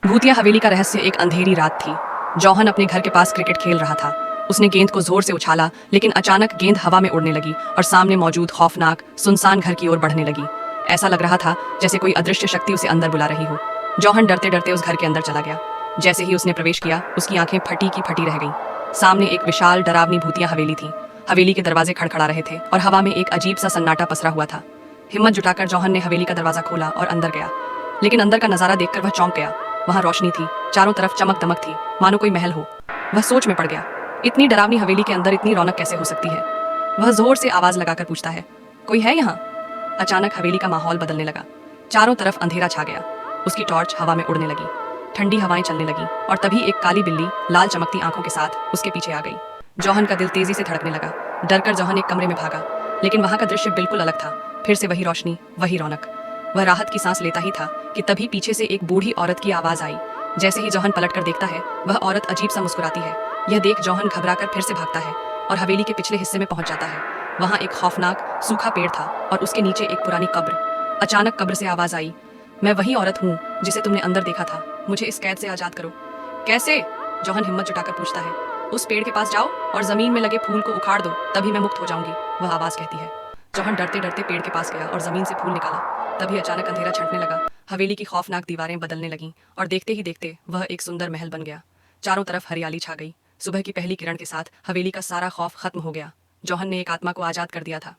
भूतिया हवेली का रहस्य। एक अंधेरी रात थी। जौहन अपने घर के पास क्रिकेट खेल रहा था। उसने गेंद को जोर से उछाला, लेकिन अचानक गेंद हवा में उड़ने लगी और सामने मौजूद खौफनाक सुनसान घर की ओर बढ़ने लगी। ऐसा लग रहा था जैसे कोई अदृश्य शक्ति उसे अंदर बुला रही हो। जौहन डरते डरते उस घर के अंदर चला गया। जैसे ही उसने प्रवेश किया, उसकी आंखें फटी की फटी रह गईं। सामने एक विशाल डरावनी भूतिया हवेली थी। हवेली के दरवाजे खड़खड़ा रहे थे और हवा में एक अजीब सा सन्नाटा पसरा हुआ था। हिम्मत जुटाकर जौहन ने हवेली का दरवाजा खोला और अंदर गया, लेकिन अंदर का नजारा देखकर वह चौंक गया। वहां रोशनी थी, चारों तरफ चमक दमक थी, मानो कोई महल हो। वह सोच में पड़ गया, इतनी डरावनी हवेली के अंदर इतनी रौनक कैसे हो सकती है। वह जोर से आवाज लगाकर पूछता है, कोई है यहाँ? अचानक हवेली का माहौल बदलने लगा। चारों तरफ अंधेरा छा गया। उसकी टॉर्च हवा में उड़ने लगी, ठंडी हवाएं चलने लगी और तभी एक काली बिल्ली लाल चमकती आंखों के साथ उसके पीछे आ गई। जौहन का दिल तेजी से धड़कने लगा। डरकर जौहन एक कमरे में भागा, लेकिन वहां का दृश्य बिल्कुल अलग था। फिर से वही रोशनी, वही रौनक। वह राहत की सांस लेता ही था कि तभी पीछे से एक बूढ़ी औरत की आवाज आई। जैसे ही जौहन पलट कर देखता है, वह औरत अजीब सा मुस्कुराती है। यह देख जौहन घबराकर फिर से भागता है और हवेली के पिछले हिस्से में पहुंच जाता है। वहां एक खौफनाक सूखा पेड़ था और उसके नीचे एक पुरानी कब्र। अचानक कब्र से आवाज आई, मैं वही औरत हूँ जिसे तुमने अंदर देखा था। मुझे इस कैद से आजाद करो। कैसे? जौहन हिम्मत जुटाकर पूछता है। उस पेड़ के पास जाओ और जमीन में लगे फूल को उखाड़ दो, तभी मैं मुक्त हो जाऊंगी, वह आवाज कहती है। जौहन डरते डरते पेड़ के पास गया और जमीन से फूल निकाला। तभी अचानक अंधेरा छंटने लगा। हवेली की खौफनाक दीवारें बदलने लगीं और देखते ही देखते वह एक सुंदर महल बन गया। चारों तरफ हरियाली छा गई। सुबह की पहली किरण के साथ हवेली का सारा खौफ खत्म हो गया। जौहन ने एक आत्मा को आजाद कर दिया था।